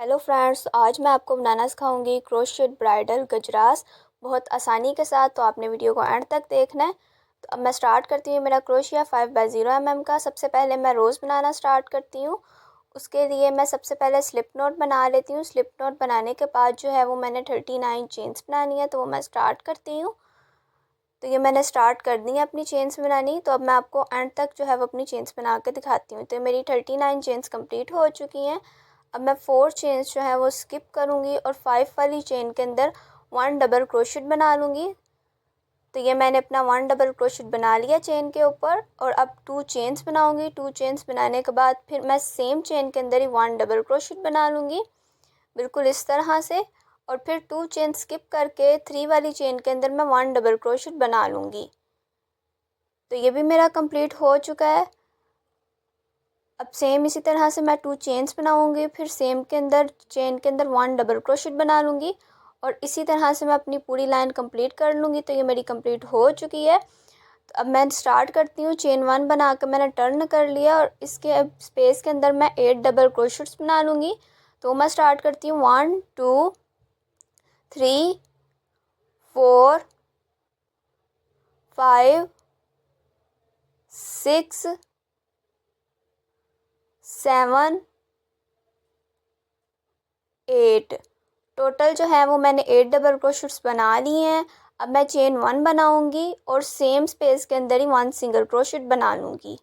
Hello friends, आज मैं आपको बनाना सिखाऊंगी क्रोशेट ब्राइडल गजरास बहुत आसानी के साथ। तो आपने वीडियो को एंड तक देखना है। तो अब मैं स्टार्ट करती हूँ मेरा क्रोशिया 5/0 mm का। सबसे पहले मैं रोज़ बनाना स्टार्ट करती हूँ। उसके लिए मैं सबसे पहले स्लिप नॉट बना लेती हूँ। स्लिप नॉट बनाने के बाद जो है वो मैंने 39 चेन्स बनानी है, तो वो मैं स्टार्ट करती हूँ। तो ये मैंने स्टार्ट कर दी है अपनी चेन्स बनानी। तो अब मैं आपको एंड तक जो है वो अपनी चेन्स बना के दिखाती हूँ। तो मेरी 39 चेन्स कंप्लीट हो चुकी हैं। अब मैं 4 चेन्स जो है वो स्किप करूँगी और 5 वाली चेन के अंदर 1 डबल क्रोशेट बना लूँगी। तो ये मैंने अपना 1 डबल क्रोशेट बना लिया चेन के ऊपर। और अब 2 चेन्स बनाऊँगी। 2 चेन्स बनाने के बाद फिर मैं सेम चेन के अंदर ही 1 डबल क्रोशेट बना लूँगी, बिल्कुल इस तरह से। और फिर 2 चेन स्किप करके 3 वाली चेन के अंदर मैं 1 डबल क्रोशेट बना लूँगी। तो ये भी मेरा कंप्लीट हो चुका है। अब सेम इसी तरह से मैं 2 चेन्स बनाऊंगी, फिर सेम के अंदर चेन के अंदर 1 डबल क्रोशेट बना लूँगी और इसी तरह से मैं अपनी पूरी लाइन कंप्लीट कर लूँगी। तो ये मेरी कंप्लीट हो चुकी है। तो अब मैं स्टार्ट करती हूँ। चेन 1 बना कर मैंने टर्न कर लिया और इसके स्पेस के अंदर मैं 8 डबल क्रोशेट्स बना लूँगी। तो मैं स्टार्ट करती हूँ 1 2 3 4 5 6 7 8। टोटल जो है वो मैंने 8 डबल क्रोशेट्स बना लिए हैं। अब मैं चेन 1 बनाऊंगी और सेम स्पेस के अंदर ही 1 सिंगल क्रोशेट बना लूँगी।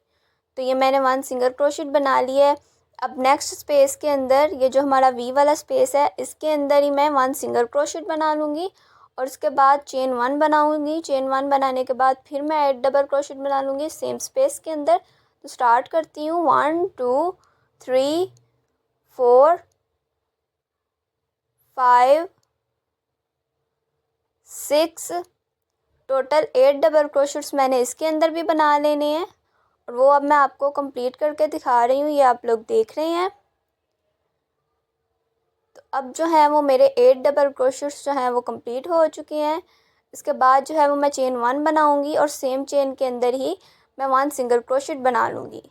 तो ये मैंने 1 सिंगल क्रोशेट बना लिया है। अब नेक्स्ट स्पेस के अंदर ये जो हमारा वी वाला स्पेस है, इसके अंदर ही मैं 1 सिंगल क्रोशेट बना लूँगी और उसके बाद चेन 1 बनाऊँगी। चेन 1 बनाने के बाद फिर मैं 8 डबल क्रोशेट बना लूँगी सेम स्पेस के अंदर। तो स्टार्ट करती हूँ 1 2 3 4 5 6। टोटल 8 डबल क्रोशेट्स मैंने इसके अंदर भी बना लेने हैं और वो अब मैं आपको कंप्लीट करके दिखा रही हूँ, ये आप लोग देख रहे हैं। तो अब जो है वो मेरे 8 डबल क्रोशेट्स जो हैं वो कंप्लीट हो चुके हैं। इसके बाद जो है वो मैं चेन 1 बनाऊंगी और सेम चेन के अंदर ही मैं 1 सिंगल क्रोशेट बना लूँगी।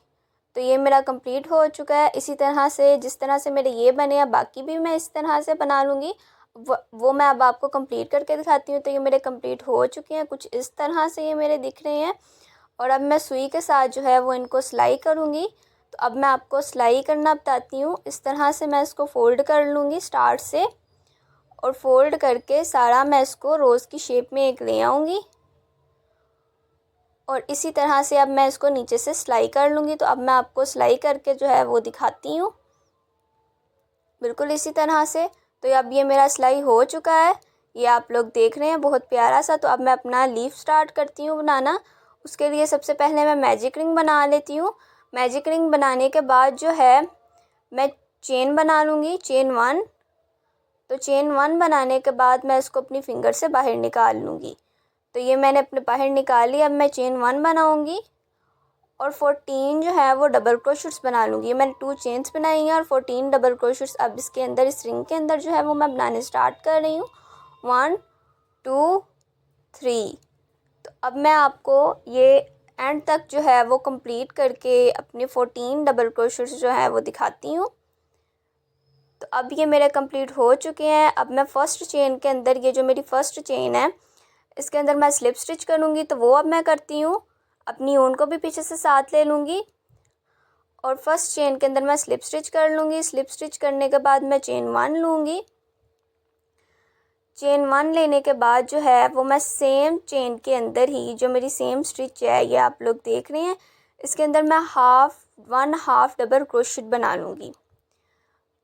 तो ये मेरा कंप्लीट हो चुका है। इसी तरह से जिस तरह से मेरे ये बने हैं बाकी भी मैं इस तरह से बना लूँगी। वो मैं अब आपको कंप्लीट करके दिखाती हूँ। तो ये मेरे कंप्लीट हो चुके हैं, कुछ इस तरह से ये मेरे दिख रहे हैं। और अब मैं सुई के साथ जो है वो इनको सिलाई करूँगी। तो अब मैं आपको सिलाई करना बताती हूँ। इस तरह से मैं इसको फ़ोल्ड कर लूँगी स्टार्ट से और फोल्ड करके सारा मैं इसको रोज़ की शेप में एक ले आऊँगी और इसी तरह से अब मैं इसको नीचे से सिलाई कर लूँगी। तो अब मैं आपको सिलाई करके जो है वो दिखाती हूँ, बिल्कुल इसी तरह से। तो अब ये मेरा सिलाई हो चुका है, ये आप लोग देख रहे हैं बहुत प्यारा सा। तो अब मैं अपना लीफ स्टार्ट करती हूँ बनाना। उसके लिए सबसे पहले मैं मैजिक रिंग बना लेती हूँ। मैजिक रिंग बनाने के बाद जो है मैं चेन बना लूँगी, चेन 1। तो चेन 1 बनाने के बाद मैं इसको अपनी फिंगर से बाहर निकाल लूँगी। तो ये मैंने अपने बाहर निकाल लिया। अब मैं चेन 1 बनाऊँगी और 14 जो है वो डबल क्रोशेट्स बना लूँगी। मैंने 2 चेन्स बनाई हैं और 14 डबल क्रोशेट्स अब इसके अंदर, इस रिंग के अंदर जो है वो मैं बनाने स्टार्ट कर रही हूँ। 1 2 3। तो अब मैं आपको ये एंड तक जो है वो कंप्लीट करके अपने 14 डबल क्रोशेट्स जो है वो दिखाती हूँ। तो अब ये मेरे कंप्लीट हो चुके हैं। अब मैं फ़र्स्ट चेन के अंदर, ये जो मेरी फ़र्स्ट चेन है इसके अंदर मैं स्लिप स्टिच करूँगी। तो वो अब मैं करती हूँ, अपनी ऊन को भी पीछे से साथ ले लूँगी और फर्स्ट चेन के अंदर मैं स्लिप स्टिच कर लूँगी। स्लिप स्टिच करने के बाद मैं चेन 1 लूँगी। चेन 1 लेने के बाद जो है वो मैं सेम चेन के अंदर ही, जो मेरी सेम स्टिच है ये आप लोग देख रहे हैं, इसके अंदर मैं 1/2 डबल क्रोशेट बना लूँगी।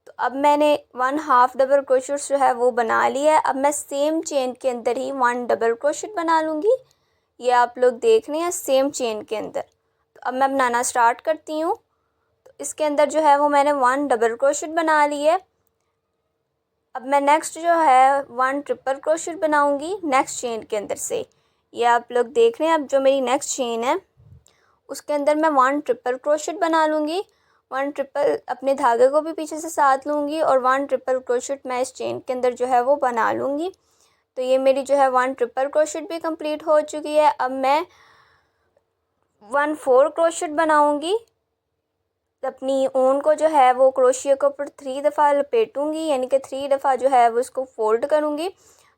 तो अब मैंने 1/2 डबल क्रोशेट जो है वो बना लिया है। अब मैं सेम चेन के अंदर ही 1 डबल क्रोशेट बना लूँगी, ये आप लोग देख रहे हैं सेम चेन के अंदर। तो अब मैं बनाना स्टार्ट करती हूँ। तो इसके अंदर जो है वो मैंने 1 डबल क्रोशेट बना ली है। अब मैं नेक्स्ट जो है 1 ट्रिपल क्रोशेट बनाऊँगी नेक्स्ट चेन के अंदर से, ये आप लोग देख रहे हैं। अब जो मेरी नेक्स्ट चेन है उसके अंदर मैं 1 ट्रिपल क्रोशेट बना लूँगी। 1 ट्रिपल अपने धागे को भी पीछे से साथ लूँगी और 1 ट्रिपल क्रोशेट मैं इस चेन के अंदर जो है वो बना लूँगी। तो ये मेरी जो है 1 ट्रिपल क्रोशेट भी कंप्लीट हो चुकी है। अब मैं 1 4 क्रोशेट बनाऊँगी अपनी ऊन को जो है वो क्रोशिया के ऊपर 3 दफ़ा लपेटूँगी, यानी कि 3 दफ़ा जो है वो इसको फ़ोल्ड करूँगी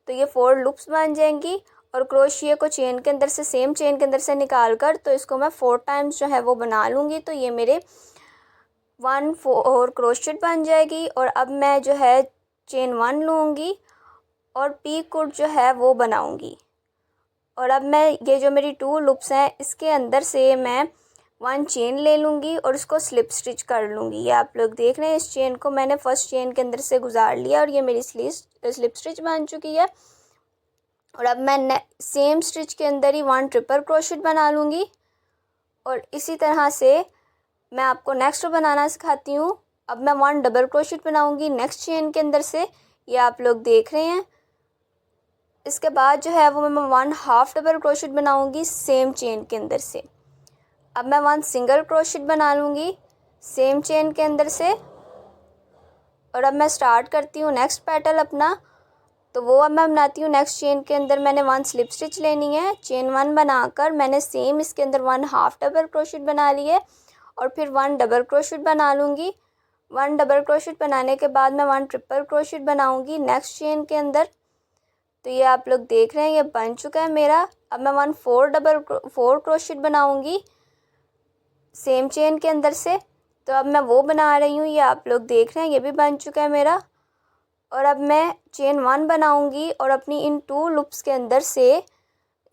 तो ये 4 लूप्स बन जाएंगी। और क्रोशिया को चेन के अंदर से, सेम चेन के अंदर से निकाल कर तो इसको मैं 4 टाइम्स जो है वो बना लूँगी। तो ये मेरे 1 4 क्रोशेट बन जाएगी। और अब मैं जो है चेन 1 लूँगी और पीक कुट जो है वो बनाऊँगी। और अब मैं ये जो मेरी 2 लूप्स हैं इसके अंदर से मैं 1 चेन ले लूँगी और इसको स्लिप स्टिच कर लूँगी। ये आप लोग देख रहे हैं, इस चेन को मैंने फर्स्ट चेन के अंदर से गुजार लिया और ये मेरी स्लिप स्टिच बन चुकी है। और अब मैं सेम स्टिच के अंदर ही 1 ट्रिपल क्रोशेट बना लूँगी। और इसी तरह से मैं आपको नेक्स्ट बनाना सिखाती हूँ। अब मैं 1 डबल क्रोशेट बनाऊँगी नेक्स्ट चेन के अंदर से, ये आप लोग देख रहे हैं। इसके बाद जो है वो मैं 1 हाफ डबल क्रोशेट बनाऊँगी सेम चेन के अंदर से। अब मैं 1 सिंगल क्रोशेट बना लूँगी सेम चेन के अंदर से। और अब मैं स्टार्ट करती हूँ नेक्स्ट पेटल अपना। तो वो अब मैं बनाती हूँ नेक्स्ट चेन के अंदर मैंने 1 स्लिप स्टिच लेनी है। चेन 1 बनाकर मैंने सेम इसके अंदर 1 हाफ डबल क्रोशेट बना ली है और फिर 1 डबल क्रोशेट बना लूँगी। 1 डबल क्रोशेट बनाने के बाद मैं 1 ट्रिपल क्रोशेट बनाऊँगी नेक्स्ट चेन के अंदर। तो ये आप लोग देख रहे हैं ये बन चुका है मेरा। अब मैं 1 4 क्रोशेट बनाऊँगी सेम चेन के अंदर से। तो अब मैं वो बना रही हूँ, ये आप लोग देख रहे हैं ये भी बन चुका है मेरा। और अब मैं चेन 1 बनाऊँगी और अपनी इन 2 लूप्स के अंदर से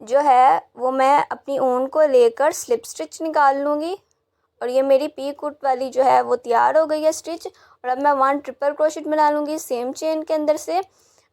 जो है वो मैं अपनी ऊन को लेकर स्लिप स्टिच निकाल लूँगी। और ये मेरी पीक कुट वाली जो है वो तैयार हो गई है स्टिच। और अब मैं 1 ट्रिपल क्रोशेट बना लूँगी सेम चेन के अंदर से।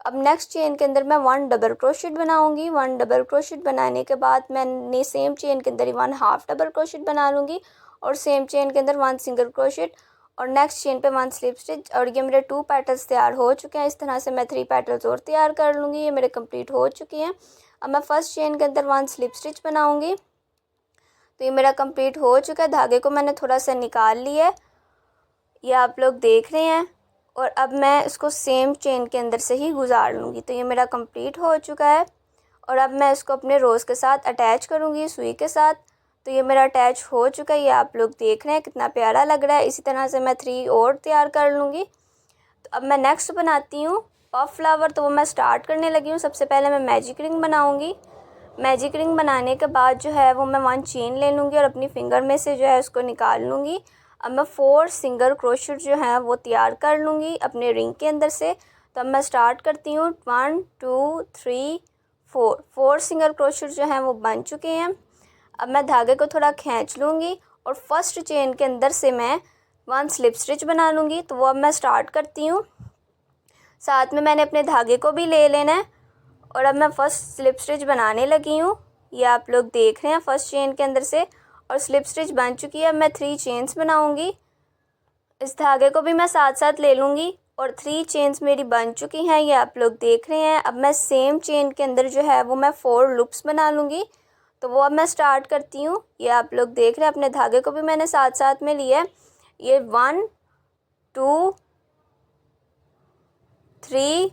अब नेक्स्ट चेन के अंदर मैं 1 डबल क्रोशेट बनाऊँगी। 1 डबल क्रोशेट बनाने के बाद मैंने सेम चेन के अंदर ही 1 हाफ डबल क्रोशेट बना लूँगी और सेम चेन के अंदर 1 सिंगल क्रोशेट और नेक्स्ट चेन पे 1 स्लिप स्टिच। और ये मेरे 2 पेटल्स तैयार हो चुके हैं। इस तरह से मैं 3 पेटल्स और तैयार कर लूँगी। ये मेरे कंप्लीट हो चुकी हैं। अब मैं फर्स्ट चेन के अंदर 1 स्लिप स्टिच बनाऊँगी। तो ये मेरा कंप्लीट हो चुका है। धागे को मैंने थोड़ा सा निकाल लिया है, ये आप लोग देख रहे हैं। और अब मैं इसको सेम चेन के अंदर से ही गुजार लूँगी। तो ये मेरा कंप्लीट हो चुका है। और अब मैं इसको अपने रोज़ के साथ अटैच करूँगी सुई के साथ। तो ये मेरा अटैच हो चुका है, ये आप लोग देख रहे हैं कितना प्यारा लग रहा है। इसी तरह से मैं 3 और तैयार कर लूँगी। तो अब मैं नेक्स्ट बनाती हूँ पफ फ्लावर। तो वो मैं स्टार्ट करने लगी हूँ। सबसे पहले मैं मैजिक रिंग बनाऊँगी। मैजिक रिंग बनाने के बाद जो है वो मैं 1 चेन ले लूँगी और अपनी फिंगर में से जो है उसको निकाल लूँगी। अब मैं 4 सिंगल क्रोशेट जो है वो तैयार कर लूँगी अपने रिंग के अंदर से। तो अब मैं स्टार्ट करती हूँ 1 2 3 4 सिंगल क्रोशेट जो हैं वो बन चुके हैं। अब मैं धागे को थोड़ा खींच लूँगी और फर्स्ट चेन के अंदर से मैं 1 स्लिप स्टिच बना लूँगी। तो वो अब मैं स्टार्ट करती हूँ। साथ में मैंने अपने धागे को भी ले लेना है। और अब मैं फर्स्ट स्लिप स्टिच बनाने लगी हूँ, ये आप लोग देख रहे हैं फर्स्ट चेन के अंदर से। और स्लिप स्टिच बन चुकी है। अब मैं 3 चेन्स बनाऊँगी। इस धागे को भी मैं साथ साथ ले लूँगी और 3 चेन्स मेरी बन चुकी हैं, ये आप लोग देख रहे हैं। अब मैं सेम चेन के अंदर जो है वो मैं 4 लूप्स बना लूँगी। तो वो अब मैं स्टार्ट करती हूँ, ये आप लोग देख रहे हैं। अपने धागे को भी मैंने साथ साथ में लिया है। ये 1 2 3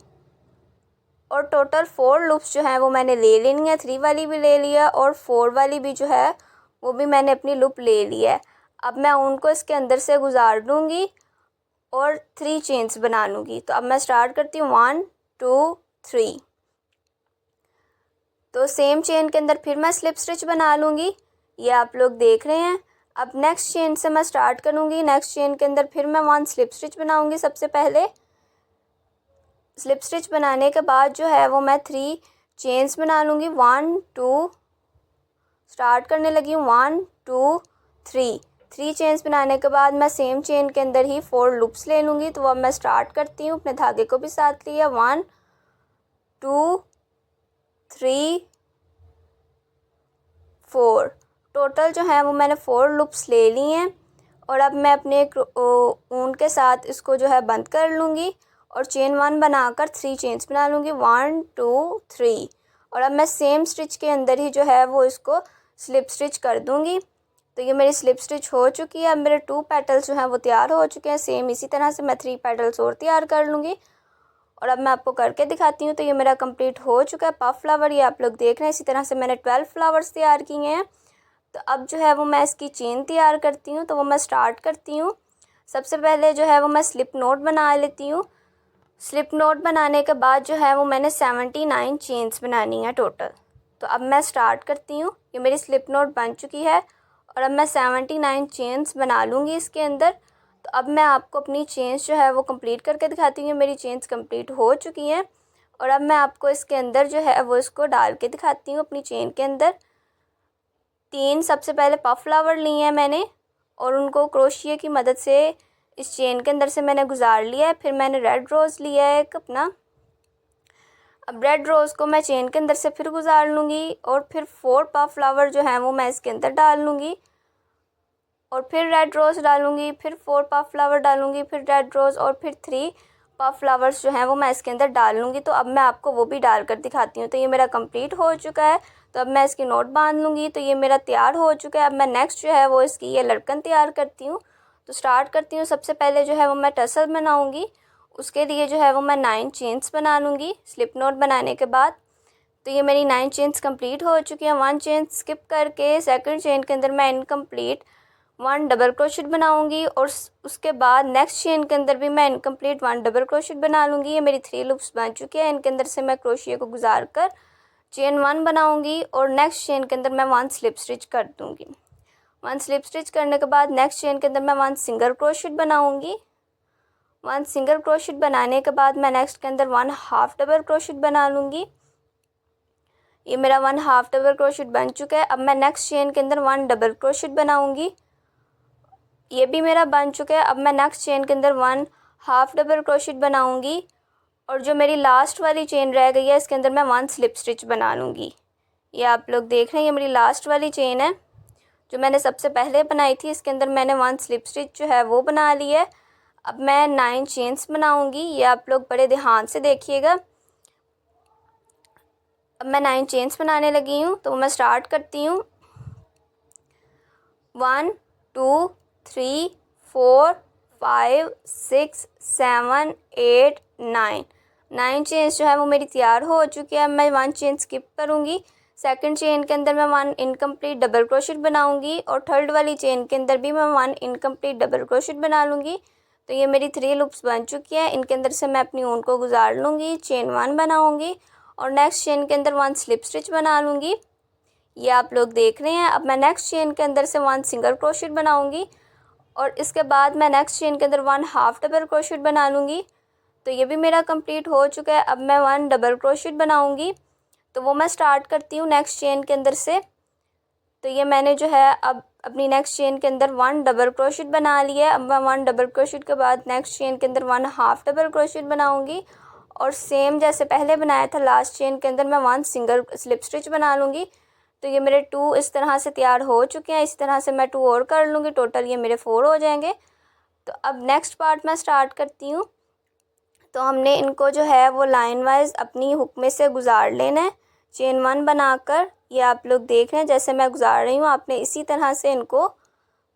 और टोटल 4 लूप्स जो हैं वो मैंने ले लेनी है। 3 वाली भी ले लिया और 4 वाली भी जो है वो भी मैंने अपनी लूप ले ली है। अब मैं उनको इसके अंदर से गुजार दूँगी और 3 चेन्स बना लूँगी। तो अब मैं स्टार्ट करती हूँ 1 2 3। तो सेम चेन के अंदर फिर मैं स्लिप स्टिच बना लूँगी, ये आप लोग देख रहे हैं। अब नेक्स्ट चेन से मैं स्टार्ट करूँगी। नेक्स्ट चेन के अंदर फिर मैं 1 स्लिप स्टिच बनाऊँगी। सबसे पहले स्लिप स्टिच बनाने के बाद जो है वो मैं 3 चेन्स बना लूँगी। 1 2 स्टार्ट करने लगी हूँ 1 2 3 चेन्स बनाने के बाद मैं सेम चेन के अंदर ही 4 लूप्स ले लूँगी। तो अब मैं स्टार्ट करती हूँ। अपने धागे को भी साथ लिया 1 2 3 4 टोटल जो है वो मैंने 4 लूप्स ले ली हैं। और अब मैं अपने ऊन के साथ इसको जो है बंद कर लूँगी और चेन 1 बनाकर 3 चेन्स बना लूँगी 1 2 3। और अब मैं सेम स्टिच के अंदर ही जो है वो इसको स्लिप स्टिच कर दूँगी। तो ये मेरी स्लिप स्टिच हो चुकी है। अब मेरे 2 पेटल्स जो हैं वो तैयार हो चुके हैं। सेम इसी तरह से मैं 3 पेटल्स और तैयार कर लूँगी और अब मैं आपको करके दिखाती हूँ। तो ये मेरा कंप्लीट हो चुका है पफ फ्लावर, ये आप लोग देख रहे हैं। इसी तरह से मैंने 12 फ्लावर्स तैयार किए हैं। तो अब जो है वो मैं इसकी चेन तैयार करती हूँ, तो वो मैं स्टार्ट करती हूँ। सबसे पहले जो है वो मैं स्लिप नॉट बना लेती हूँ। स्लिप नॉट बनाने के बाद जो है वो मैंने 79 चेन्स बनानी है टोटल। तो अब मैं स्टार्ट करती हूँ। ये मेरी स्लिप नॉट बन चुकी है और अब मैं 79 चेन्स बना लूँगी इसके अंदर। तो अब मैं आपको अपनी चेन्स जो है वो कंप्लीट करके दिखाती हूँ। मेरी चेन्स कंप्लीट हो चुकी हैं और अब मैं आपको इसके अंदर जो है वो इसको डाल के दिखाती हूँ अपनी चेन के अंदर। 3 सबसे पहले पफ फ्लावर लिए हैं मैंने और उनको क्रोशिया की मदद से इस चेन के अंदर से मैंने गुजार लिया है। फिर मैंने रेड रोज़ लिया है एक अपना। अब रेड रोज़ को मैं चेन के अंदर से फिर गुजार लूँगी और फिर 4 पफ फ्लावर जो हैं वो मैं इसके अंदर डाल लूँगी और फिर रेड रोज़ डालूँगी, फिर 4 पफ फ्लावर डालूँगी, फिर रेड रोज़ और फिर 3 पफ फ्लावर्स जो हैं वो मैं इसके अंदर डाल लूँगी। तो अब मैं आपको वो भी डाल कर दिखाती हूँ। तो ये मेरा कंप्लीट हो चुका है। तो अब मैं इसकी नोट बांध लूँगी। तो ये मेरा तैयार हो चुका है। अब मैं नेक्स्ट जो है वो इसकी ये लटकन तैयार करती हूँ। तो स्टार्ट करती हूँ। सबसे पहले जो है वो मैं टसल बनाऊँगी। उसके लिए जो है वो मैं 9 चेन्स बना लूँगी स्लिप नॉट बनाने के बाद। तो ये मेरी 9 चेन्स कंप्लीट हो चुकी हैं। 1 चेन स्किप करके सेकंड चेन के अंदर मैं इनकम्प्लीट 1 डबल क्रोशेट बनाऊंगी और उसके बाद नेक्स्ट चेन के अंदर भी मैं इनकम्प्लीट 1 डबल क्रोशेट बना लूँगी। ये मेरी 3 लूप्स बन चुकी है। इनके अंदर से मैं क्रोशिया को गुजार कर चेन 1 बनाऊंगी और नेक्स्ट चेन के अंदर मैं 1 स्लिप स्टिच कर दूँगी। 1 स्लिप स्टिच करने के बाद नेक्स्ट चेन के अंदर मैं 1 सिंगल क्रोशेट बनाऊँगी। 1 सिंगल क्रोशेट बनाने के बाद मैं नेक्स्ट के अंदर 1 हाफ डबल क्रोशेट बना लूँगी। ये मेरा 1 हाफ डबल क्रोशेट बन चुका है। अब मैं नेक्स्ट चेन के अंदर 1 डबल क्रोशेट बनाऊँगी। ये भी मेरा बन चुका है। अब मैं नेक्स्ट चेन के अंदर 1 हाफ डबल क्रोशेट बनाऊँगी और जो मेरी लास्ट वाली चेन रह गई है इसके अंदर मैं 1 स्लिप स्टिच बना लूँगी। ये आप लोग देख रहे हैं, ये मेरी लास्ट वाली चेन है जो मैंने सबसे पहले बनाई थी। इसके अंदर मैंने 1 स्लिप स्टिच जो है वो बना ली है। अब मैं 9 चेन्स बनाऊँगी। ये आप लोग बड़े ध्यान से देखिएगा। अब मैं 9 चेन्स बनाने लगी हूँ। तो मैं स्टार्ट करती हूँ। 1 2 3 4 5 6 7 8 9 चेन्स जो है वो मेरी तैयार हो चुकी है। मैं 1 चेन स्किप करूँगी। सेकंड चेन के अंदर मैं 1 इनकम्प्लीट डबल क्रोशेट बनाऊँगी और थर्ड वाली चेन के अंदर भी मैं 1 इनकम्प्लीट डबल क्रोशेट बना लूँगी। तो ये मेरी 3 लूप्स बन चुकी है। इनके अंदर से मैं अपनी ऊन को गुजार लूँगी, चेन 1 बनाऊँगी और नेक्स्ट चेन के अंदर 1 स्लिप स्टिच बना लूँगी। ये आप लोग देख रहे हैं। अब मैं नेक्स्ट चेन के अंदर से 1 सिंगल क्रोशेट बनाऊँगी और इसके बाद मैं नेक्स्ट चेन के अंदर 1 हाफ डबल क्रोशेट बना लूँगी। तो ये भी मेरा कंप्लीट हो चुका है। अब मैं 1 डबल क्रोशेट बनाऊँगी। तो वो मैं स्टार्ट करती हूँ नेक्स्ट चेन के अंदर से। तो ये मैंने जो है अब अपनी नेक्स्ट चेन के अंदर 1 डबल क्रोशेट बना लिया है। अब मैं 1 डबल क्रोशेट के बाद नेक्स्ट चेन के अंदर 1 हाफ डबल क्रोशेट बनाऊँगी और सेम जैसे पहले बनाया था लास्ट चेन के अंदर मैं 1 सिंगल स्लिप स्टिच बना लूँगी। तो ये मेरे 2 इस तरह से तैयार हो चुके हैं। इस तरह से मैं 2 और कर लूँगी, टोटल ये मेरे 4 हो जाएंगे। तो अब नेक्स्ट पार्ट मैं स्टार्ट करती हूँ। तो हमने इनको जो है वो लाइन वाइज अपनी हुक में से गुजार लेना है चेन 1 बनाकर। ये आप लोग देख रहे हैं जैसे मैं गुजार रही हूँ, आपने इसी तरह से इनको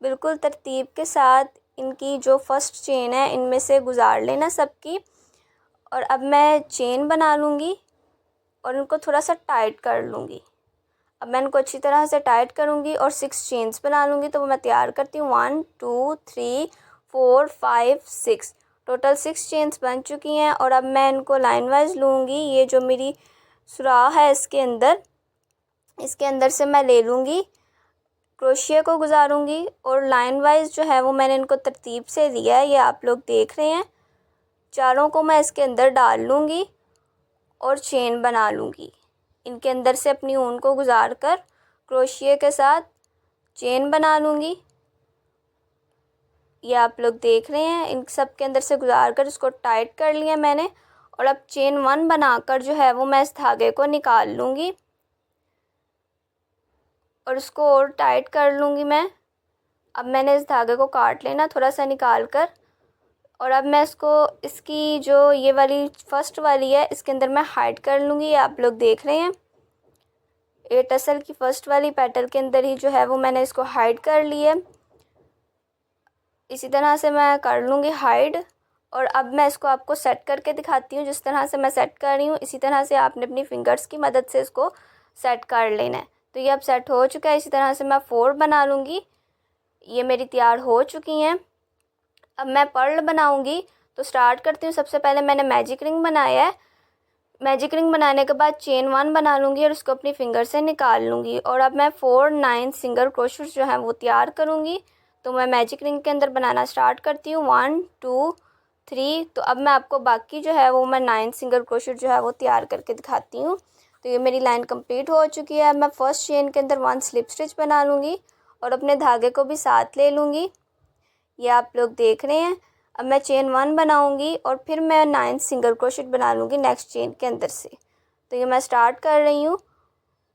बिल्कुल तरतीब के साथ इनकी जो फर्स्ट चेन है इनमें से गुजार लेना सबकी। और अब मैं चेन बना लूँगी और इनको थोड़ा सा टाइट कर लूँगी। अब मैं इनको अच्छी तरह से टाइट करूँगी और 6 चेन्स बना लूँगी। तो वो मैं तैयार करती हूँ। 1 2 3 4 5 6 टोटल 6 चेन्स बन चुकी हैं। और अब मैं इनको लाइन वाइज लूँगी। ये जो मेरी सुराख है इसके अंदर से मैं ले लूँगी, क्रोशिया को गुजारूँगी और लाइन वाइज जो है वो मैंने इनको तरतीब से लिया है। ये आप लोग देख रहे हैं। चारों को मैं इसके अंदर डाल लूँगी और चेन बना लूँगी। इनके अंदर से अपनी ऊन को गुजार कर क्रोशिया के साथ चेन बना लूँगी। ये आप लोग देख रहे हैं। इन सब के अंदर से गुजार कर इसको टाइट कर लिया मैंने। और अब चेन 1 बनाकर जो है वो मैं इस धागे को निकाल लूँगी और इसको और टाइट कर लूँगी मैं। अब मैंने इस धागे को काट लेना थोड़ा सा निकाल कर और अब मैं इसकी जो ये वाली फर्स्ट वाली है इसके अंदर मैं हाइड कर लूँगी। ये आप लोग देख रहे हैं। ये टसल की फर्स्ट वाली पेटल के अंदर ही जो है वो मैंने इसको हाइड कर ली है। इसी तरह से मैं कर लूँगी हाइड। और अब मैं इसको आपको सेट करके दिखाती हूँ। जिस तरह से मैं सेट कर रही हूँ इसी तरह से आपने अपनी फिंगर्स की मदद से इसको सेट कर लेना है। तो ये अब सेट हो चुका है। इसी तरह से मैं 4 बना लूँगी। ये मेरी तैयार हो चुकी हैं। अब मैं पर्ल बनाऊँगी, तो स्टार्ट करती हूँ। सबसे पहले मैंने मैजिक रिंग बनाया है। मैजिक रिंग बनाने के बाद चेन 1 बना लूँगी और उसको अपनी फिंगर से निकाल लूँगी। और अब मैं 4 9 सिंगल क्रोशेट्स जो हैं वो तैयार करूँगी। तो मैं मैजिक रिंग के अंदर बनाना स्टार्ट करती हूँ। 1 2 3। तो अब मैं आपको बाकी जो है वो मैं 9 सिंगल क्रोशेट जो है वो तैयार करके दिखाती हूँ। तो ये मेरी लाइन कंप्लीट हो चुकी है। अब मैं फर्स्ट चेन के अंदर 1 स्लिप स्टिच बना लूँगी और अपने धागे को भी साथ ले लूँगी। ये आप लोग देख रहे हैं। अब मैं चेन 1 बनाऊंगी और फिर मैं 9 सिंगल क्रोशेट बना लूँगी नेक्स्ट चेन के अंदर से। तो ये मैं स्टार्ट कर रही हूँ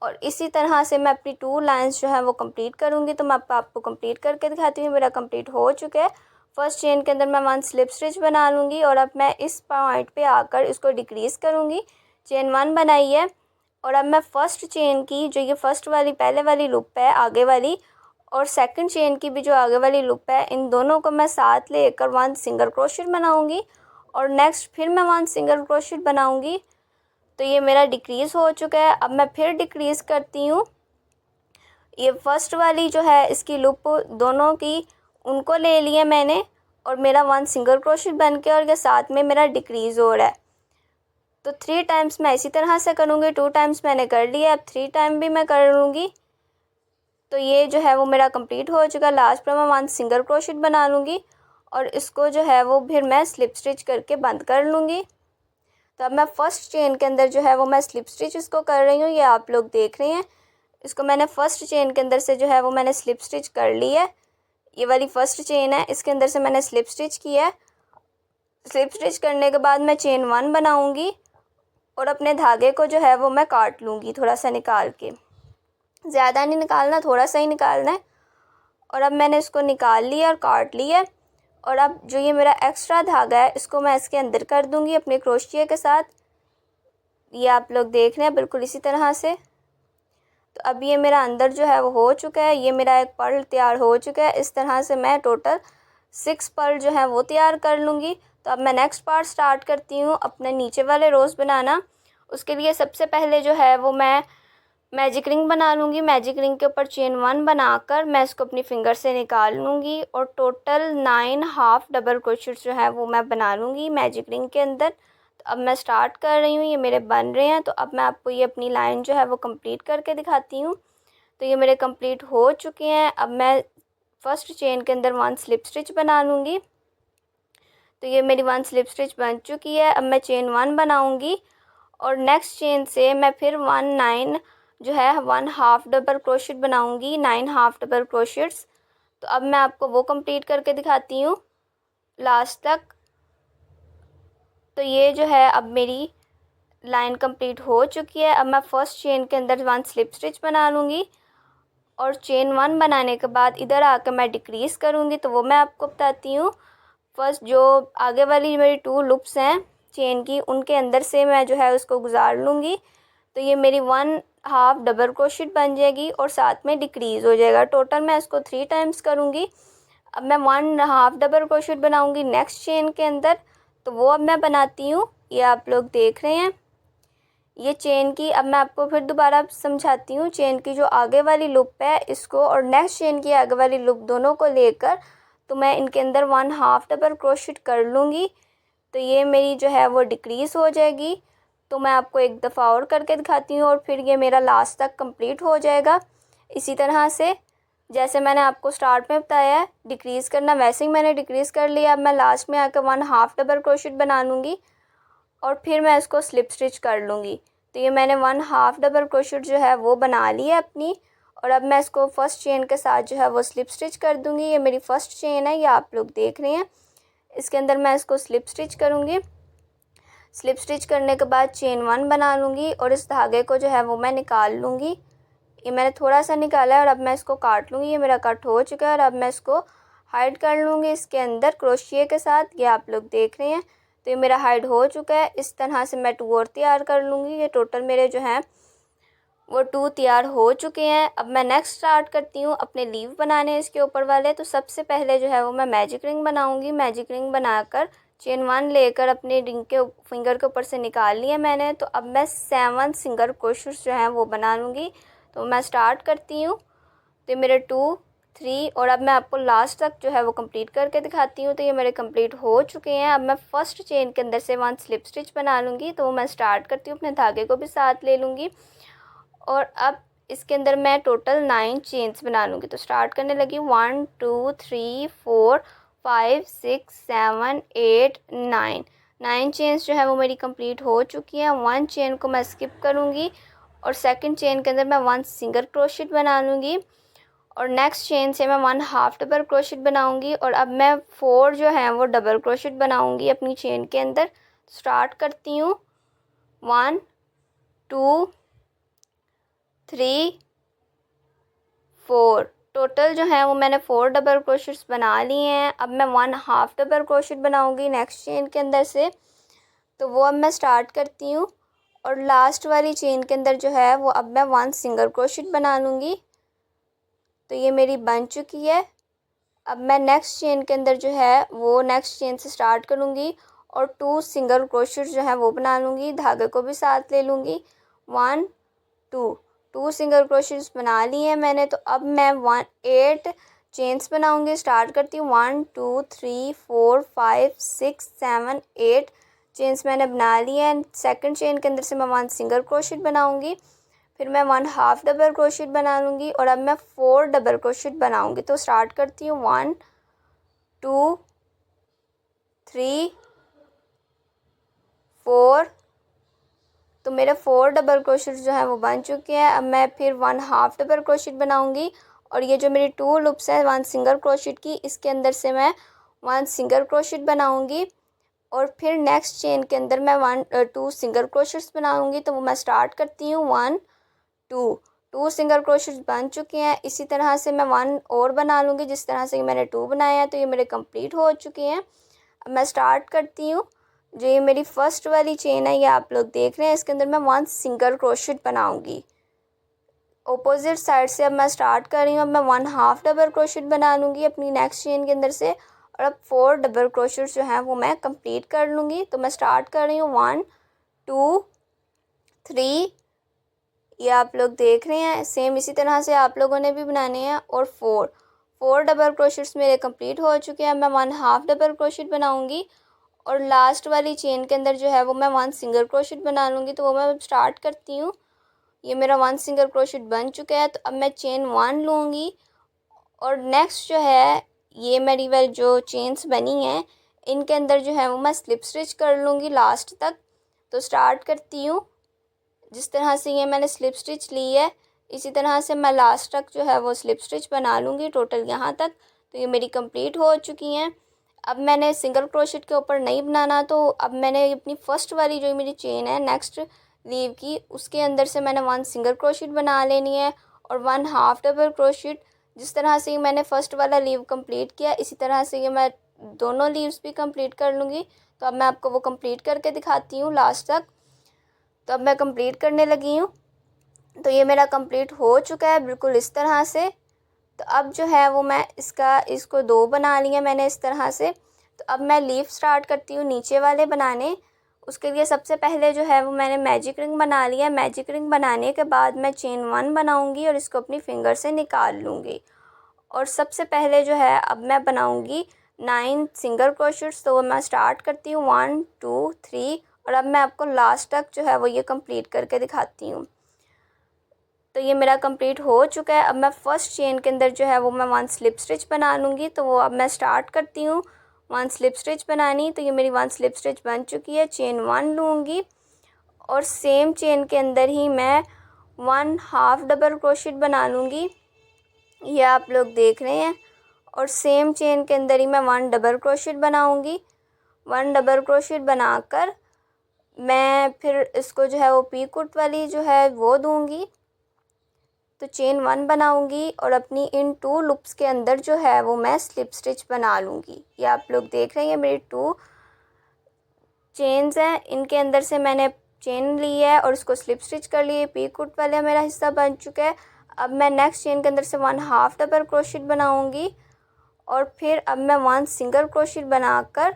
और इसी तरह से मैं अपनी 2 लाइंस जो है वो कंप्लीट करूँगी। तो मैं आपको कंप्लीट करके दिखाती हूँ। मेरा कंप्लीट हो चुका है। फर्स्ट चेन के अंदर मैं 1 स्लिप स्टिच बना लूँगी और अब मैं इस पॉइंट पे आकर इसको डिक्रीज़ करूँगी। चेन 1 बनाई है और अब मैं फर्स्ट चेन की जो ये फर्स्ट वाली पहले वाली लूप है आगे वाली, और सेकंड चेन की भी जो आगे वाली लूप है, इन दोनों को मैं साथ लेकर 1 सिंगल क्रोशेट बनाऊंगी और नेक्स्ट फिर मैं 1 सिंगल क्रोशेट बनाऊंगी। तो ये मेरा डिक्रीज़ हो चुका है। अब मैं फिर डिक्रीज़ करती हूँ। ये फर्स्ट वाली जो है इसकी लूप दोनों की उनको ले लिया मैंने और मेरा 1 सिंगल क्रोशेट बन के और ये साथ में मेरा डिक्रीज़ हो रहा है। तो 3 टाइम्स मैं इसी तरह से करूँगी। 2 टाइम्स मैंने कर लिया, अब 3 टाइम भी मैं कर लूँगी। तो ये जो है वो मेरा कंप्लीट हो चुका। लास्ट पर मैं 1 सिंगल क्रोशेट बना लूँगी और इसको जो है वो फिर मैं स्लिप स्टिच करके बंद कर लूँगी। तो अब मैं फर्स्ट चेन के अंदर जो है वो मैं स्लिप स्टिच इसको कर रही हूँ। ये आप लोग देख रहे हैं। इसको मैंने फर्स्ट चेन के अंदर से जो है वो मैंने स्लिप स्टिच कर ली है। ये वाली फर्स्ट चेन है, इसके अंदर से मैंने स्लिप स्टिच किया है। स्लिप स्टिच करने के बाद मैं चेन 1 बनाऊँगी और अपने धागे को जो है वो मैं काट लूँगी थोड़ा सा निकाल के। ज़्यादा नहीं निकालना, थोड़ा सा ही निकालना है। और अब मैंने इसको निकाल लिया और काट लिया। और अब जो ये मेरा एक्स्ट्रा धागा है इसको मैं इसके अंदर कर दूंगी अपने क्रोशिया के साथ। ये आप लोग देख रहे हैं बिल्कुल इसी तरह से। तो अब ये मेरा अंदर जो है वो हो चुका है। ये मेरा एक पर्ल तैयार हो चुका है। इस तरह से मैं टोटल 6 पर्ल जो है वो तैयार कर लूँगी। तो अब मैं नेक्स्ट पार्ट स्टार्ट करती हूँ अपने नीचे वाले रोज़ बनाना। उसके लिए सबसे पहले जो है वो मैं मैजिक रिंग बना लूँगी। मैजिक रिंग के ऊपर चेन 1 बनाकर मैं इसको अपनी फिंगर से निकाल लूँगी और टोटल 9 हाफ डबल क्रोशेट जो है वो मैं बना लूँगी मैजिक रिंग के अंदर। तो अब मैं स्टार्ट कर रही हूँ। ये मेरे बन रहे हैं। तो अब मैं आपको ये अपनी लाइन जो है वो कंप्लीट करके दिखाती हूँ। तो ये मेरे कंप्लीट हो चुके हैं। अब मैं फर्स्ट चेन के अंदर 1 स्लिप स्टिच बना लूँगी। तो ये मेरी 1 स्लिप स्टिच बन चुकी है। अब मैं चेन 1 बनाऊँगी और नेक्स्ट चेन से मैं फिर 1 9 जो है 1 हाफ डबल क्रोशेट बनाऊंगी, 9 हाफ डबल क्रोशेट्स। तो अब मैं आपको वो कंप्लीट करके दिखाती हूँ लास्ट तक। तो ये जो है अब मेरी लाइन कंप्लीट हो चुकी है। अब मैं फर्स्ट चेन के अंदर 1 स्लिप स्टिच बना लूँगी और चेन 1 बनाने के बाद इधर आकर मैं डिक्रीज़ करूँगी। तो वो मैं आपको बताती हूँ। फर्स्ट जो आगे वाली मेरी 2 लूप्स हैं चेन की, उनके अंदर से मैं जो है उसको गुजार लूँगी। तो ये मेरी 1 हाफ डबल क्रोशेट बन जाएगी और साथ में डिक्रीज़ हो जाएगा। टोटल मैं इसको 3 टाइम्स करूँगी। अब मैं 1 हाफ डबल क्रोशेट बनाऊँगी नेक्स्ट चेन के अंदर। तो वो अब मैं बनाती हूँ। ये आप लोग देख रहे हैं। ये चेन की अब मैं आपको फिर दोबारा समझाती हूँ। चेन की जो आगे वाली लूप है इसको और नेक्स्ट चेन की आगे वाली लूप दोनों को लेकर तो मैं इनके अंदर 1 हाफ डबल क्रोशेट कर लूँगी। तो ये मेरी जो है वो डिक्रीज़ हो जाएगी। तो मैं आपको एक दफ़ा और करके दिखाती हूँ और फिर ये मेरा लास्ट तक कंप्लीट हो जाएगा। इसी तरह से जैसे मैंने आपको स्टार्ट में बताया है डिक्रीज़ करना, वैसे ही मैंने डिक्रीज़ कर लिया। अब मैं लास्ट में आकर 1 हाफ डबल क्रोशेट बना लूँगी और फिर मैं इसको स्लिप स्टिच कर लूँगी। तो ये मैंने 1 हाफ डबल क्रोशेट जो है वो बना ली है अपनी। और अब मैं इसको फर्स्ट चेन के साथ जो है वो स्लिप स्टिच कर दूँगी। ये मेरी फर्स्ट चेन है, ये आप लोग देख रहे हैं। इसके अंदर मैं इसको स्लिप स्टिच करूँगी। स्लिप स्टिच करने के बाद चेन 1 बना लूँगी और इस धागे को जो है वो मैं निकाल लूँगी। ये मैंने थोड़ा सा निकाला है और अब मैं इसको काट लूँगी। ये मेरा कट हो चुका है और अब मैं इसको हाइड कर लूँगी इसके अंदर क्रोशिया के साथ। ये आप लोग देख रहे हैं। तो ये मेरा हाइड हो चुका है। इस तरह से मैं 2 और तैयार कर लूँगी। ये टोटल मेरे जो हैं वो 2 तैयार हो चुके हैं। अब मैं नेक्स्ट स्टार्ट करती हूँ अपने लीव बनाने इसके ऊपर वाले। तो सबसे पहले जो है वो मैं मैजिक रिंग बनाऊँगी। मैजिक रिंग बनाकर चेन 1 लेकर अपने रिंग के फिंगर के ऊपर से निकाल लिया मैंने। तो अब मैं 7 सिंगल क्रोशेट्स जो हैं वो बना लूँगी। तो मैं स्टार्ट करती हूँ। तो मेरे 2 3 और अब मैं आपको लास्ट तक जो है वो कंप्लीट करके दिखाती हूँ। तो ये मेरे कंप्लीट हो चुके हैं। अब मैं फ़र्स्ट चेन के अंदर से 1 स्लिप स्टिच बना लूँगी। तो मैं स्टार्ट करती हूँ, अपने धागे को भी साथ ले लूँगी और अब इसके अंदर मैं टोटल 9 चेन्स बना लूँगी। तो स्टार्ट करने लगी 1 2 3 4 5 6 7 8 9 चेन्स जो है वो मेरी कंप्लीट हो चुकी हैं। 1 चेन को मैं स्किप करूँगी और सेकंड चेन के अंदर मैं 1 सिंगल क्रोशेट बना लूँगी और नेक्स्ट चेन से मैं 1 हाफ डबल क्रोशेट बनाऊँगी और अब मैं 4 जो है वो डबल क्रोशेट बनाऊँगी अपनी चेन के अंदर। स्टार्ट करती हूँ 1 2 3 4 टोटल जो है वो मैंने 4 डबल क्रोशेट्स बना लिए हैं। अब मैं 1 हाफ डबल क्रोशेट बनाऊंगी नेक्स्ट चेन के अंदर से। तो वो अब मैं स्टार्ट करती हूँ और लास्ट वाली चेन के अंदर जो है वो अब मैं 1 सिंगल क्रोशेट बना लूँगी। तो ये मेरी बन चुकी है। अब मैं नेक्स्ट चेन के अंदर जो है वो नेक्स्ट चेन से स्टार्ट करूँगी और 2 सिंगल क्रोशेट जो है वो बना लूँगी, धागे को भी साथ ले लूँगी। 1 2 सिंगल क्रोशेट्स बना लिए हैं मैंने। तो अब मैं 8 चेन्स बनाऊंगी। स्टार्ट करती हूँ 1 2 3 4 5 6 7 8 चेन्स मैंने बना लिए हैं। सेकंड चेन के अंदर से मैं 1 सिंगल क्रोशेट बनाऊंगी, फिर मैं 1 हाफ डबल क्रोशेट बना लूँगी और अब मैं 4 डबल क्रोशेट बनाऊंगी। तो स्टार्ट करती हूँ 1 2 3 4 तो मेरे 4 डबल क्रोशेट जो है वो बन चुके हैं। अब मैं फिर 1 हाफ डबल क्रोशेट बनाऊंगी और ये जो मेरी 2 लूप्स है 1 सिंगल क्रोशेट की, इसके अंदर से मैं 1 सिंगल क्रोशेट बनाऊंगी और फिर नेक्स्ट चेन के अंदर मैं 2 सिंगल क्रोशेट्स बनाऊंगी। तो वो मैं स्टार्ट करती हूँ 1 2 सिंगल क्रोशेट्स बन चुके हैं। इसी तरह से मैं 1 और बना लूँगी जिस तरह से मैंने 2 बनाए हैं। तो ये मेरे कंप्लीट हो चुके हैं। अब मैं स्टार्ट करती हूँ। जो ये मेरी फर्स्ट वाली चेन है ये आप लोग देख रहे हैं, इसके अंदर मैं 1 सिंगल क्रोशेट बनाऊंगी। ऑपोजिट साइड से अब मैं स्टार्ट कर रही हूँ। अब मैं 1 हाफ डबल क्रोशेट बना लूँगी अपनी नेक्स्ट चेन के अंदर से और अब 4 डबल क्रोशेट जो हैं वो मैं कंप्लीट कर लूँगी। तो मैं स्टार्ट कर रही हूँ 1 2 3 ये आप लोग देख रहे हैं। सेम इसी तरह से आप लोगों ने भी बनाने हैं और 4 डबल क्रोशेट्स मेरे कंप्लीट हो चुके हैं। मैं 1 हाफ डबल क्रोशेट बनाऊँगी और लास्ट वाली चेन के अंदर जो है वो मैं 1 सिंगल क्रोशेट बना लूँगी। तो वो मैं स्टार्ट करती हूँ। ये मेरा 1 सिंगल क्रोशेट बन चुका है। तो अब मैं चेन 1 लूँगी और नेक्स्ट जो है ये मेरी वाली जो चेन्स बनी हैं इनके अंदर जो है वो मैं स्लिप स्टिच कर लूँगी लास्ट तक। तो स्टार्ट करती हूँ। जिस तरह से ये मैंने स्लिप स्टिच ली है इसी तरह से मैं लास्ट तक जो है वो स्लिप स्टिच बना लूँगी टोटल यहाँ तक। तो ये मेरी कंप्लीट हो चुकी हैं। अब मैंने सिंगल क्रोशेट के ऊपर नहीं बनाना, तो अब मैंने अपनी फ़र्स्ट वाली जो मेरी चेन है नेक्स्ट लीव की उसके अंदर से मैंने 1 सिंगल क्रोशेट बना लेनी है और 1 हाफ डबल क्रोशेट। जिस तरह से मैंने फ़र्स्ट वाला लीव कंप्लीट किया इसी तरह से ये मैं दोनों लीव्स भी कंप्लीट कर लूँगी। तो अब मैं आपको वो कंप्लीट करके दिखाती हूँ लास्ट तक। तो अब मैं कंप्लीट करने लगी हूँ। तो ये मेरा कंप्लीट हो चुका है बिल्कुल इस तरह से। तो अब जो है वो मैं इसको 2 बना लिया मैंने इस तरह से। तो अब मैं लीफ स्टार्ट करती हूँ नीचे वाले बनाने। उसके लिए सबसे पहले जो है वो मैंने मैजिक रिंग बना लिया। मैजिक रिंग बनाने के बाद मैं चेन 1 बनाऊँगी और इसको अपनी फिंगर से निकाल लूँगी। और सबसे पहले जो है अब मैं बनाऊँगी 9 सिंगल क्रोशेट्स। तो मैं स्टार्ट करती हूँ 1 2 3 और अब मैं आपको लास्ट तक जो है वो ये कंप्लीट करके दिखाती हूँ। तो ये मेरा कंप्लीट हो चुका है। अब मैं फ़र्स्ट चेन के अंदर जो है वो मैं 1 स्लिप स्टिच बना लूँगी। तो वो अब मैं स्टार्ट करती हूँ 1 स्लिप स्टिच बनानी। तो ये मेरी 1 स्लिप स्टिच बन चुकी है। चेन 1 लूँगी और सेम चेन के अंदर ही मैं 1 हाफ डबल क्रोशेट बना लूँगी। ये आप लोग देख रहे हैं। और सेम चेन के अंदर ही मैं 1 डबल क्रोशेट बनाऊँगी। 1 डबल क्रोशेट बनाकर मैं फिर इसको जो है वो पीकूट वाली जो है वो दूँगी। तो चेन 1 बनाऊंगी और अपनी इन 2 लूप्स के अंदर जो है वो मैं स्लिप स्टिच बना लूँगी। ये आप लोग देख रहे हैं मेरी 2 चेन्स हैं, इनके अंदर से मैंने चेन ली है और इसको स्लिप स्टिच कर लिए। पीकूट वाला मेरा हिस्सा बन चुका है। अब मैं नेक्स्ट चेन के अंदर से 1 हाफ डबल क्रोशेट बनाऊंगी और फिर अब मैं 1 सिंगल क्रोशेट बनाकर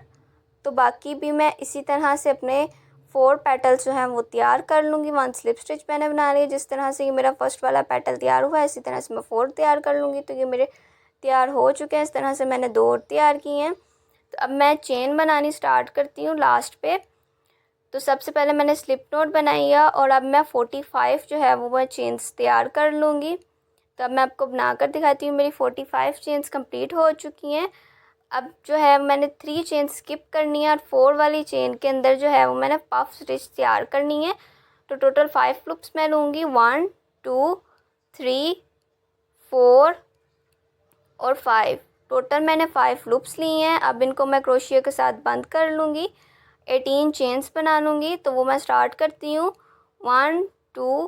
तो बाकी भी मैं इसी तरह से अपने 4 पेटल्स जो हैं वो तैयार कर लूँगी। 1 स्लिप स्टिच मैंने बना लिया। जिस तरह से ये मेरा फर्स्ट वाला पेटल तैयार हुआ है इसी तरह से मैं 4 तैयार कर लूँगी। तो ये मेरे तैयार हो चुके हैं। इस तरह से मैंने 2 और तैयार किए हैं। तो अब मैं चेन बनानी स्टार्ट करती हूँ लास्ट पे। तो सबसे पहले मैंने स्लिप नॉट बनाई है और अब मैं 45 जो है वो मैं चेन्स तैयार कर लूँगी। तो अब मैं आपको बनाकर दिखाती हूँ। मेरी 45 चेन्स कंप्लीट हो चुकी हैं। अब जो है मैंने 3 चेन स्किप करनी है और 4 वाली चेन के अंदर जो है वो मैंने पफ स्टिच तैयार करनी है। तो टोटल 5 लूप्स मैं लूँगी, 1 2 3 4 और 5। टोटल मैंने 5 लूप्स ली हैं। अब इनको मैं क्रोशिया के साथ बंद कर लूँगी। 18 चेन्स बना लूँगी। तो वो मैं स्टार्ट करती हूँ। 1 2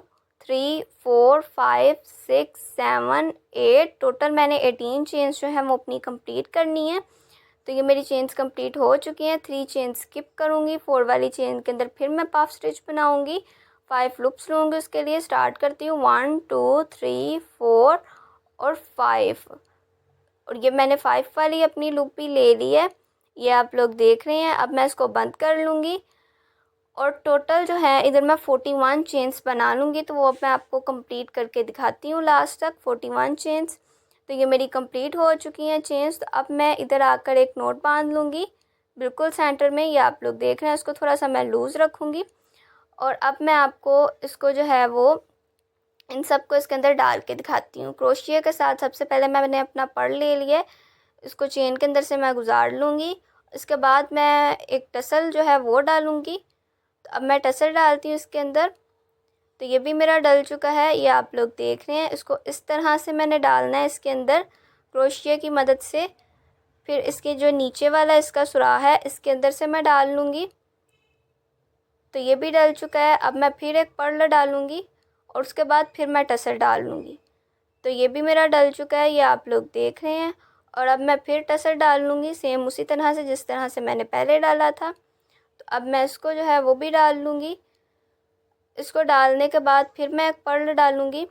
3 4 5 6 7 8। टोटल मैंने 18 चेन्स जो है वो अपनी कंप्लीट करनी है। तो ये मेरी चेन्स कंप्लीट हो चुकी हैं। 3 चेन स्किप करूँगी। 4 वाली चेन के अंदर फिर मैं पफ स्टिच बनाऊँगी। 5 लूप्स लूँगी उसके लिए। स्टार्ट करती हूँ 1 2 3 4 और 5। और ये मैंने 5 वाली अपनी लूप भी ले ली है, ये आप लोग देख रहे हैं। अब मैं इसको बंद कर लूँगी और टोटल जो है इधर मैं 41 चेन्स बना लूँगी। तो वो अब मैं आपको कंप्लीट करके दिखाती हूँ लास्ट तक 41 चेन्स। तो ये मेरी कंप्लीट हो चुकी हैं चेन्स। तो अब मैं इधर आकर एक नोट बांध लूँगी बिल्कुल सेंटर में। ये आप लोग देख रहे हैं। इसको थोड़ा सा मैं लूज़ रखूँगी और अब मैं आपको इसको जो है वो इन सब को इसके अंदर डाल के दिखाती हूँ। क्रोशिया के साथ सबसे पहले मैंने अपना पर्ल ले लिया है, इसको चेन के अंदर से मैं गुजार लूँगी। इसके बाद मैं एक टसल जो है वो डालूँगी। तो अब मैं टसल डालती हूँ इसके अंदर। तो ये भी मेरा डल चुका है, ये आप लोग देख रहे हैं। इसको इस तरह से मैंने डालना है इसके अंदर क्रोशिया की मदद से। फिर इसके जो नीचे वाला इसका सुराख है इसके अंदर से मैं डाल लूँगी। तो ये भी डल चुका है। अब मैं फिर एक पर्ल डालूँगी और उसके बाद फिर मैं टसल डाल लूँगी। तो ये भी मेरा डल चुका है, ये आप लोग देख रहे हैं। और अब मैं फिर टसल डाल लूँगी सेम उसी तरह से जिस तरह से मैंने पहले डाला था। तो अब मैं इसको जो है वो भी डाल लूँगी। इसको डालने के बाद फिर मैं एक पर्ल डालूँगी।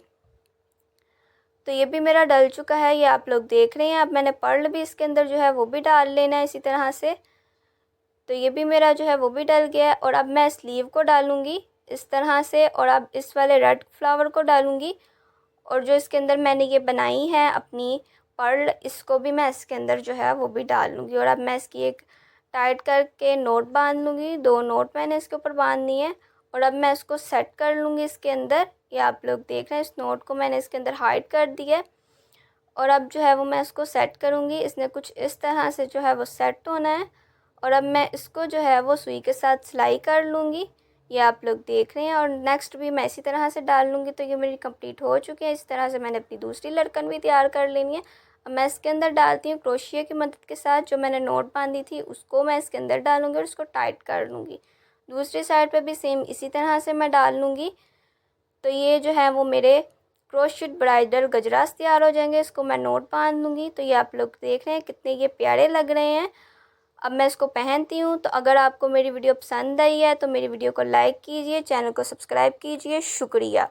तो ये भी मेरा डल चुका है, ये आप लोग देख रहे हैं। अब मैंने पर्ल भी इसके अंदर जो है वो भी डाल लेना है इसी तरह से। तो ये भी मेरा जो है वो भी डल गया है। और अब मैं स्लीव को डालूँगी इस तरह से और अब इस वाले रेड फ्लावर को डालूँगी। और जो इसके अंदर मैंने ये बनाई है अपनी पर्ल, इसको भी मैं इसके अंदर जो है वो भी डाल लूँगी। और अब मैं इसकी एक टाइट करके नोट बांध लूँगी। 2 नोट मैंने इसके ऊपर बांधनी है और अब मैं इसको सेट कर लूँगी इसके अंदर। ये आप लोग देख रहे हैं, इस नोट को मैंने इसके अंदर हाइड कर दिया है। और अब जो है वो मैं इसको सेट करूँगी। इसने कुछ इस तरह से जो है वो सेट होना है। और अब मैं इसको जो है वो सुई के साथ सिलाई कर लूँगी, ये आप लोग देख रहे हैं। और नेक्स्ट भी मैं इसी तरह से डाल लूँगी। तो ये मेरी कंप्लीट हो चुकी है। इस तरह से मैंने अपनी दूसरी लटकन भी तैयार कर लेनी है। अब मैं इसके अंदर डालती हूँ क्रोशिया की मदद के साथ। जो मैंने नोट बांधी थी उसको मैं इसके अंदर डालूँगी और उसको टाइट कर लूँगी। दूसरी साइड पे भी सेम इसी तरह से मैं डाल लूँगी। तो ये जो है वो मेरे क्रोशेट ब्राइडल गजरास तैयार हो जाएंगे। इसको मैं नोट बांध लूँगी। तो ये आप लोग देख रहे हैं कितने ये प्यारे लग रहे हैं। अब मैं इसको पहनती हूँ। तो अगर आपको मेरी वीडियो पसंद आई है तो मेरी वीडियो को लाइक कीजिए, चैनल को सब्सक्राइब कीजिए। शुक्रिया।